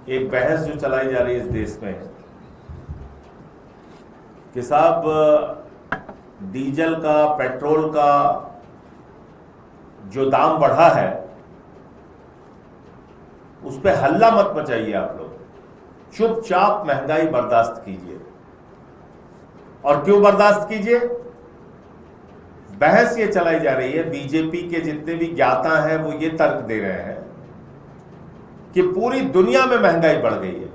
एक बहस जो चलाई जा रही है इस देश में कि साहब डीजल का, पेट्रोल का जो दाम बढ़ा है उस पर हल्ला मत मचाइए आप लोग, चुपचाप महंगाई बर्दाश्त कीजिए। और क्यों बर्दाश्त कीजिए? बहस ये चलाई जा रही है, बीजेपी के जितने भी ज्ञाता हैं वो ये तर्क दे रहे हैं कि पूरी दुनिया में महंगाई बढ़ गई है,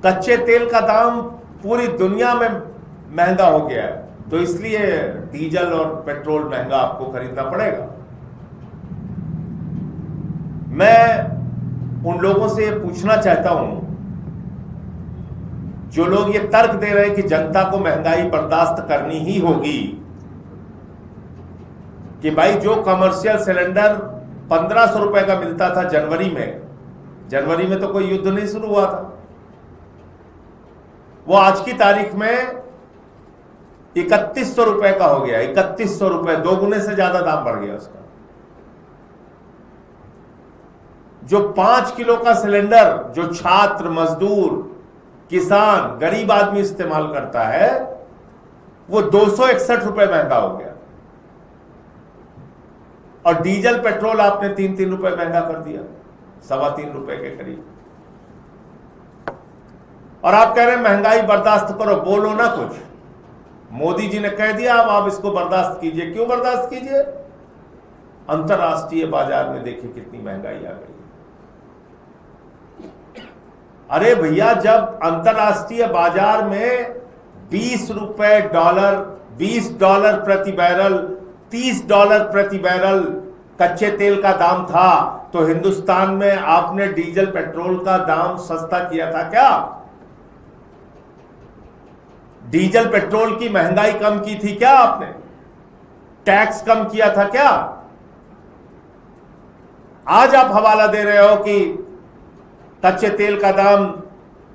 कच्चे तेल का दाम पूरी दुनिया में महंगा हो गया है, तो इसलिए डीजल और पेट्रोल महंगा आपको खरीदना पड़ेगा। मैं उन लोगों से ये पूछना चाहता हूं जो लोग ये तर्क दे रहे हैं कि जनता को महंगाई बर्दाश्त करनी ही होगी, कि भाई जो कमर्शियल सिलेंडर 1500 रुपए का मिलता था जनवरी में तो कोई युद्ध नहीं शुरू हुआ था, वो आज की तारीख में 3100 रुपए का हो गया। 3100 रुपए, 2 गुने से ज्यादा दाम बढ़ गया उसका। जो 5 किलो का सिलेंडर जो छात्र, मजदूर, किसान, गरीब आदमी इस्तेमाल करता है वो 261 रुपए महंगा हो गया। और डीजल पेट्रोल आपने 3-3 रुपए महंगा कर दिया, 3.25 रुपए के करीब। और आप कह रहे हैं महंगाई बर्दाश्त करो, बोलो ना कुछ। मोदी जी ने कह दिया अब आप इसको बर्दाश्त कीजिए। क्यों बर्दाश्त कीजिए? अंतरराष्ट्रीय बाजार में देखिए कितनी महंगाई आ गई है। अरे भैया, जब अंतरराष्ट्रीय बाजार में 20 रुपए डॉलर, $20 प्रति बैरल, $30 प्रति बैरल कच्चे तेल का दाम था, तो हिंदुस्तान में आपने डीजल पेट्रोल का दाम सस्ता किया था क्या? डीजल पेट्रोल की महंगाई कम की थी क्या आपने? टैक्स कम किया था क्या? आज आप हवाला दे रहे हो कि कच्चे तेल का दाम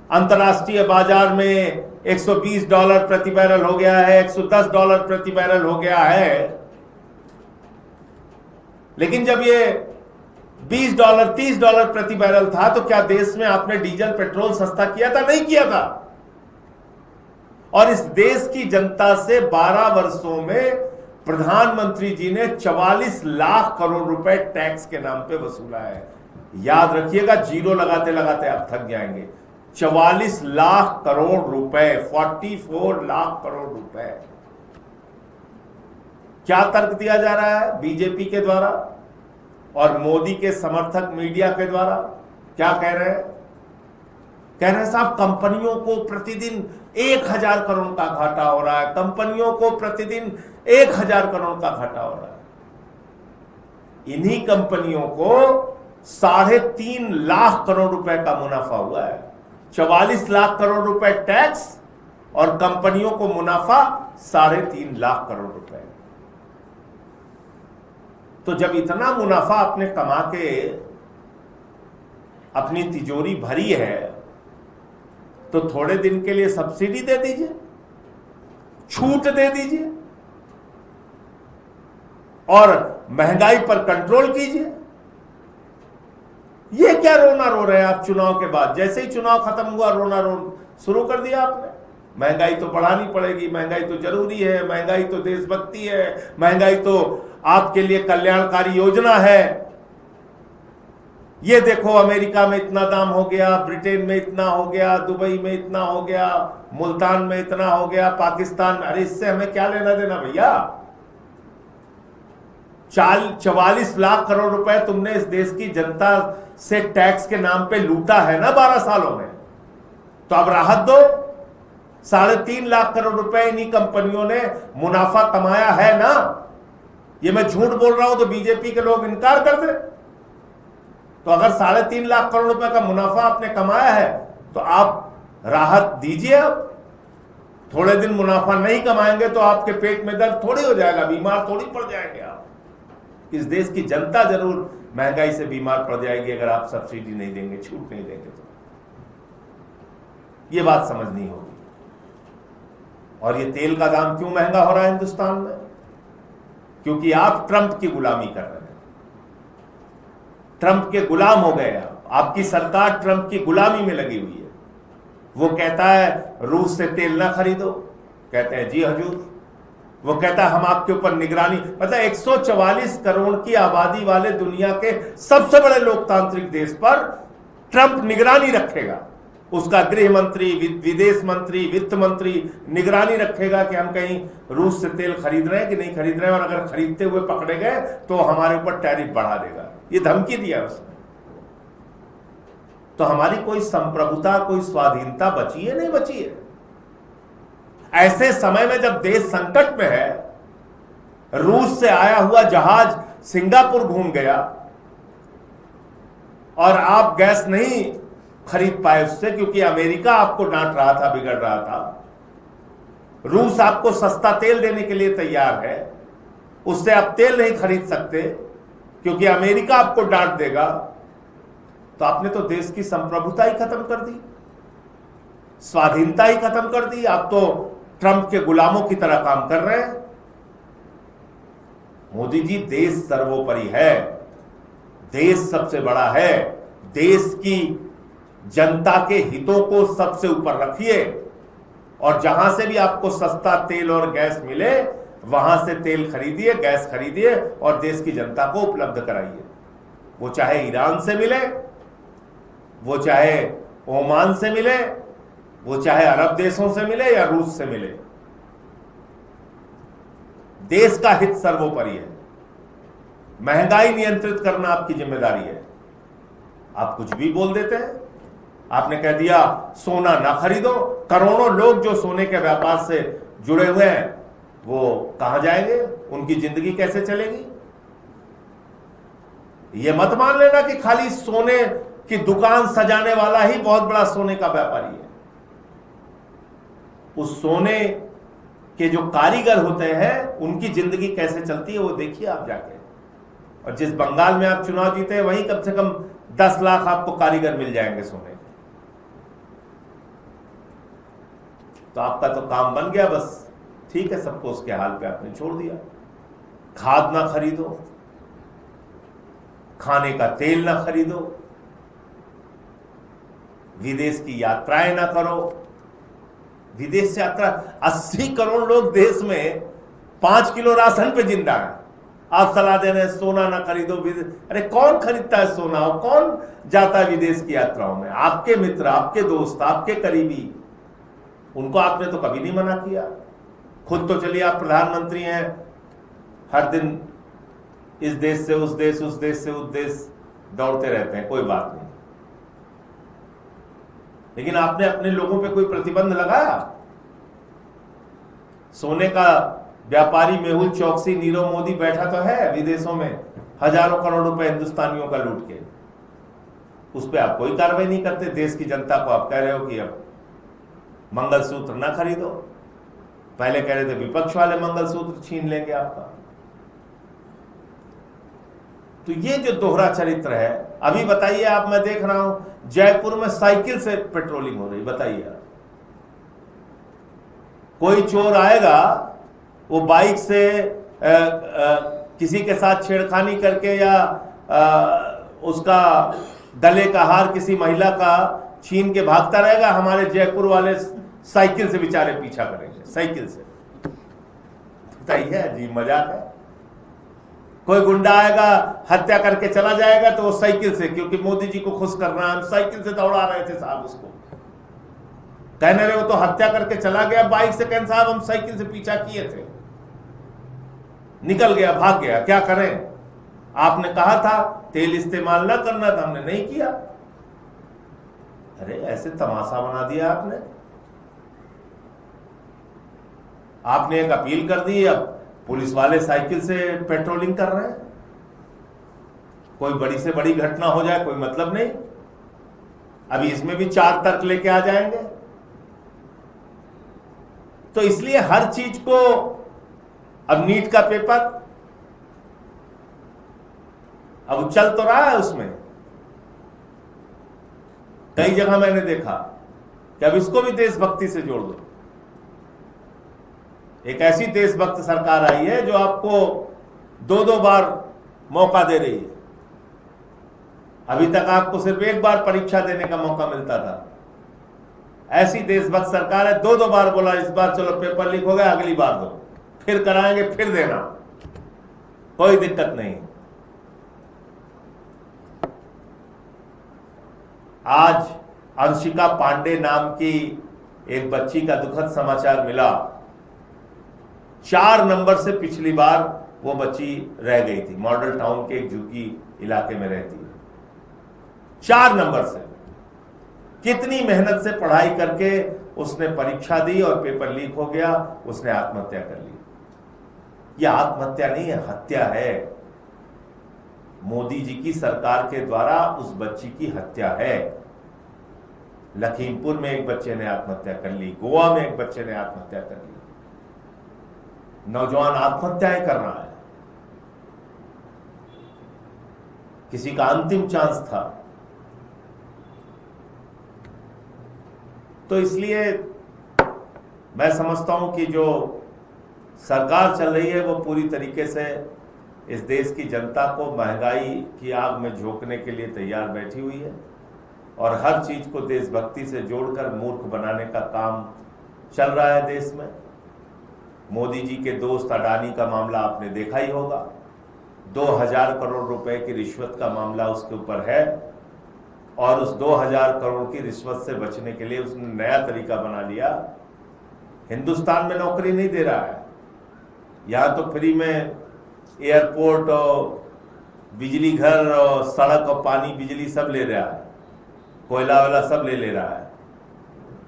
अंतरराष्ट्रीय बाजार में $120 प्रति बैरल हो गया है, $110 प्रति बैरल हो गया है। लेकिन जब ये $20, $30 प्रति बैरल था तो क्या देश में आपने डीजल पेट्रोल सस्ता किया था? नहीं किया था। और इस देश की जनता से 12 वर्षों में प्रधानमंत्री जी ने 44 लाख करोड़ रुपए टैक्स के नाम पे वसूला है। याद रखिएगा, जीरो लगाते लगाते आप थक जाएंगे। 44 लाख करोड़ रुपए, 44 लाख करोड़ रुपए। क्या तर्क दिया जा रहा है बीजेपी के द्वारा और मोदी के समर्थक मीडिया के द्वारा? क्या कह रहे हैं? कह रहे हैं साहब कंपनियों को प्रतिदिन 1000 करोड़ का घाटा हो रहा है, कंपनियों को प्रतिदिन 1000 करोड़ का घाटा हो रहा है। इन्हीं कंपनियों को 3.5 लाख करोड़ रुपए का मुनाफा हुआ है। 44 लाख करोड़ रुपए टैक्स और कंपनियों को मुनाफा 3.5 लाख करोड़ रुपए। तो जब इतना मुनाफा आपने कमा के अपनी तिजोरी भरी है तो थोड़े दिन के लिए सब्सिडी दे दीजिए, छूट दे दीजिए और महंगाई पर कंट्रोल कीजिए। ये क्या रोना रो रहे हैं आप चुनाव के बाद? जैसे ही चुनाव खत्म हुआ रोना शुरू कर दिया आपने। महंगाई तो बढ़ानी पड़ेगी, महंगाई तो जरूरी है, महंगाई तो देशभक्ति है, महंगाई तो आपके लिए कल्याणकारी योजना है। ये देखो अमेरिका में इतना दाम हो गया, ब्रिटेन में इतना हो गया, दुबई में इतना हो गया, मुल्तान में इतना हो गया, पाकिस्तान। अरे इससे हमें क्या लेना देना भैया? 44 लाख करोड़ रुपए तुमने इस देश की जनता से टैक्स के नाम पे लूटा है ना 12 सालों में, तो अब राहत दो। 3.5 लाख करोड़ रुपए इन्हीं कंपनियों ने मुनाफा कमाया है ना। ये मैं झूठ बोल रहा हूं तो बीजेपी के लोग इनकार कर दे। तो अगर 3.5 लाख करोड़ रुपए का मुनाफा आपने कमाया है तो आप राहत दीजिए। अब थोड़े दिन मुनाफा नहीं कमाएंगे तो आपके पेट में दर्द थोड़ी हो जाएगा, बीमार थोड़ी पड़ जाएंगे आप। इस देश की जनता जरूर महंगाई से बीमार पड़ जाएगी अगर आप सब्सिडी नहीं देंगे, छूट नहीं देंगे तो। ये बात समझनी होगी। और ये तेल का दाम क्यों महंगा हो रहा है हिंदुस्तान में? क्योंकि आप ट्रंप की गुलामी कर रहे हैं। ट्रंप के गुलाम हो गए आपकी सरकार ट्रंप की गुलामी में लगी हुई है। वो कहता है रूस से तेल ना खरीदो, कहते हैं जी हजूर। वो कहता है हम आपके ऊपर निगरानी, मतलब 144 करोड़ की आबादी वाले दुनिया के सबसे बड़े लोकतांत्रिक देश पर ट्रंप निगरानी रखेगा। उसका गृह मंत्री, विदेश मंत्री, वित्त मंत्री निगरानी रखेगा कि हम कहीं रूस से तेल खरीद रहे हैं कि नहीं खरीद रहे हैं, और अगर खरीदते हुए पकड़े गए तो हमारे ऊपर टैरिफ बढ़ा देगा। ये धमकी दिया उसने। तो हमारी कोई संप्रभुता, कोई स्वाधीनता बची है? नहीं बची है। ऐसे समय में जब देश संकट में है, रूस से आया हुआ जहाज सिंगापुर घूम गया और आप गैस नहीं खरीद पाए उससे, क्योंकि अमेरिका आपको डांट रहा था, बिगड़ रहा था। रूस आपको सस्ता तेल देने के लिए तैयार है, उससे आप तेल नहीं खरीद सकते क्योंकि अमेरिका आपको डांट देगा। तो आपने तो देश की संप्रभुता ही खत्म कर दी, स्वाधीनता ही खत्म कर दी। आप तो ट्रंप के गुलामों की तरह काम कर रहे हैं। मोदी जी, देश सर्वोपरि है, देश सबसे बड़ा है। देश की जनता के हितों को सबसे ऊपर रखिए, और जहां से भी आपको सस्ता तेल और गैस मिले वहां से तेल खरीदिए, गैस खरीदिए और देश की जनता को उपलब्ध कराइए। वो चाहे ईरान से मिले, वो चाहे ओमान से मिले, वो चाहे अरब देशों से मिले या रूस से मिले। देश का हित सर्वोपरि है। महंगाई नियंत्रित करना आपकी जिम्मेदारी है। आप कुछ भी बोल देते हैं। आपने कह दिया सोना ना खरीदो, करोड़ों लोग जो सोने के व्यापार से जुड़े हुए हैं वो कहां जाएंगे? उनकी जिंदगी कैसे चलेगी? ये मत मान लेना कि खाली सोने की दुकान सजाने वाला ही बहुत बड़ा सोने का व्यापारी है। उस सोने के जो कारीगर होते हैं उनकी जिंदगी कैसे चलती है वो देखिए आप जाके। और जिस बंगाल में आप चुनाव जीते हैं वहीं कम से कम 10 लाख आपको कारीगर मिल जाएंगे सोने के। तो आपका तो काम बन गया, बस ठीक है, सबको उसके हाल पे आपने छोड़ दिया। खाद ना खरीदो, खाने का तेल ना खरीदो, विदेश की यात्राएं ना करो। विदेश यात्रा, 80 करोड़ लोग देश में 5 किलो राशन पे जिंदा है। आप सलाह दे रहे हैं सोना ना खरीदो। अरे कौन खरीदता है सोना? और कौन जाता है विदेश की यात्राओं में? आपके मित्र, आपके दोस्त, आपके करीबी, उनको आपने तो कभी नहीं मना किया। खुद तो चलिए आप प्रधानमंत्री हैं, हर दिन इस देश से उस देश, उस देश से उस देश दौड़ते रहते हैं, कोई बात नहीं। लेकिन आपने अपने लोगों पे कोई प्रतिबंध लगाया? सोने का व्यापारी मेहुल चौकसी, नीरव मोदी बैठा तो है विदेशों में, हजारों करोड़ रुपए हिंदुस्तानियों का लूट के, उस पर आप कोई कार्रवाई नहीं करते। देश की जनता को आप कह रहे हो कि अब मंगलसूत्र ना खरीदो। पहले कह रहे थे विपक्ष वाले मंगलसूत्र छीन लेंगे आपका। तो ये जो दोहरा चरित्र है, अभी बताइए आप, मैं देख रहा हूं जयपुर में साइकिल से पेट्रोलिंग हो रही। बताइए आप, कोई चोर आएगा वो बाइक से किसी के साथ छेड़खानी करके या उसका गले का हार किसी महिला का छीन के भागता रहेगा। हमारे जयपुर वाले साइकिल से बेचारे पीछा करेंगे, साइकिल से। बताइए, अजीब मजाक है। कोई गुंडा आएगा हत्या करके चला जाएगा तो वो साइकिल से, क्योंकि मोदी जी को खुश करना, हम साइकिल से दौड़ा रहे थे साहब उसको। कहने रहे वो तो हत्या करके चला गया बाइक से, कहने साहब हम साइकिल से पीछा किए थे, निकल गया, भाग गया, क्या करें? आपने कहा था तेल इस्तेमाल ना करना था, हमने नहीं किया। अरे ऐसे तमाशा बना दिया आपने। आपने एक अपील कर दी, अब पुलिस वाले साइकिल से पेट्रोलिंग कर रहे हैं। कोई बड़ी से बड़ी घटना हो जाए कोई मतलब नहीं, अभी इसमें भी 4 तर्क लेके आ जाएंगे। तो इसलिए हर चीज को, अब नीट का पेपर अब चल तो रहा है, उसमें कई जगह मैंने देखा कि अब इसको भी देशभक्ति से जोड़ दो। एक ऐसी देशभक्त सरकार आई है जो आपको 2-2 बार मौका दे रही है। अभी तक आपको सिर्फ एक बार परीक्षा देने का मौका मिलता था। ऐसी देशभक्त सरकार है, दो बार बोला इस बार चलो पेपर लीक हो गया, अगली बार दो, फिर कराएंगे, फिर देना, कोई दिक्कत नहीं। आज अंशिका पांडे नाम की एक बच्ची का दुखद समाचार मिला। 4 नंबर से पिछली बार वो बच्ची रह गई थी। मॉडल टाउन के एक झुग्गी इलाके में रहती है। 4 नंबर से, कितनी मेहनत से पढ़ाई करके उसने परीक्षा दी और पेपर लीक हो गया, उसने आत्महत्या कर ली। यह आत्महत्या नहीं है, हत्या है। मोदी जी की सरकार के द्वारा उस बच्ची की हत्या है। लखीमपुर में एक बच्चे ने आत्महत्या कर ली, गोवा में एक बच्चे ने आत्महत्या कर ली। नौजवान आत्महत्याएं कर रहा है। किसी का अंतिम चांस था। तो इसलिए मैं समझता हूं कि जो सरकार चल रही है वो पूरी तरीके से इस देश की जनता को महंगाई की आग में झोंकने के लिए तैयार बैठी हुई है और हर चीज को देशभक्ति से जोड़कर मूर्ख बनाने का काम चल रहा है देश में। मोदी जी के दोस्त अडानी का मामला आपने देखा ही होगा। 2000 करोड़ रुपए की रिश्वत का मामला उसके ऊपर है और उस 2000 करोड़ की रिश्वत से बचने के लिए उसने नया तरीका बना लिया। हिंदुस्तान में नौकरी नहीं दे रहा है, यहां तो फ्री में एयरपोर्ट और बिजली घर और सड़क और पानी बिजली सब ले रहा है, कोयला वाला सब ले रहा है।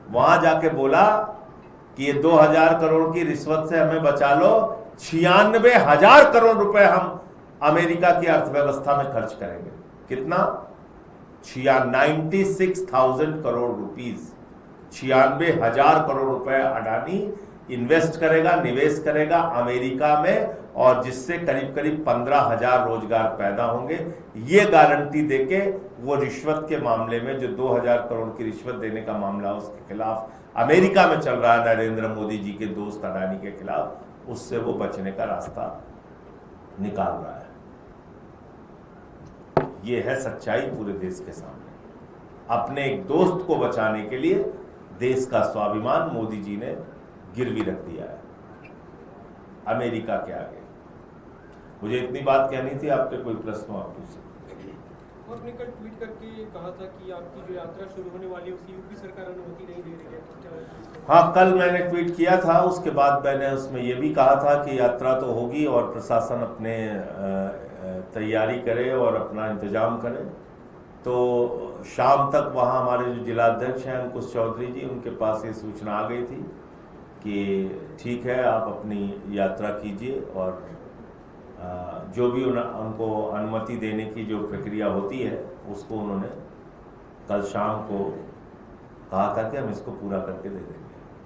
वहां जाके बोला कि ये 2000 करोड़ की रिश्वत से हमें बचा लो, 96,000 करोड़ रुपए हम अमेरिका की अर्थव्यवस्था में खर्च करेंगे। कितना? 96,000 करोड़ रुपीस, 96,000 करोड़ रुपए अडानी इन्वेस्ट करेगा, निवेश करेगा अमेरिका में, और जिससे करीब करीब 15,000 रोजगार पैदा होंगे। ये गारंटी देके वो रिश्वत के मामले में जो 2000 करोड़ की रिश्वत देने का मामला उसके खिलाफ अमेरिका में चल रहा है नरेंद्र मोदी जी के दोस्त अडानी के खिलाफ, उससे वो बचने का रास्ता निकाल रहा है। ये है सच्चाई पूरे देश के सामने। अपने एक दोस्त को बचाने के लिए देश का स्वाभिमान मोदी जी ने गिरवी रख दिया है अमेरिका के आगे। मुझे इतनी बात कहनी थी, आपके कोई प्रश्न आप पूछ सकते। आपने कल ट्वीट करके कहा था कि आपकी जो यात्रा शुरू होने वाली है उसकी यूपी सरकार अनुमति नहीं दे रही है, तो क्या? हाँ, कल मैंने ट्वीट किया था, उसके बाद मैंने उसमें यह भी कहा था कि यात्रा तो होगी और प्रशासन अपने तैयारी करे और अपना इंतजाम करे। तो शाम तक वहाँ हमारे जो जिलाध्यक्ष हैं अंकुश चौधरी जी, उनके पास ये सूचना आ गई थी कि ठीक है आप अपनी यात्रा कीजिए और जो भी उनको अनुमति देने की जो प्रक्रिया होती है उसको उन्होंने कल शाम को कहा था कि हम इसको पूरा करके दे देंगे।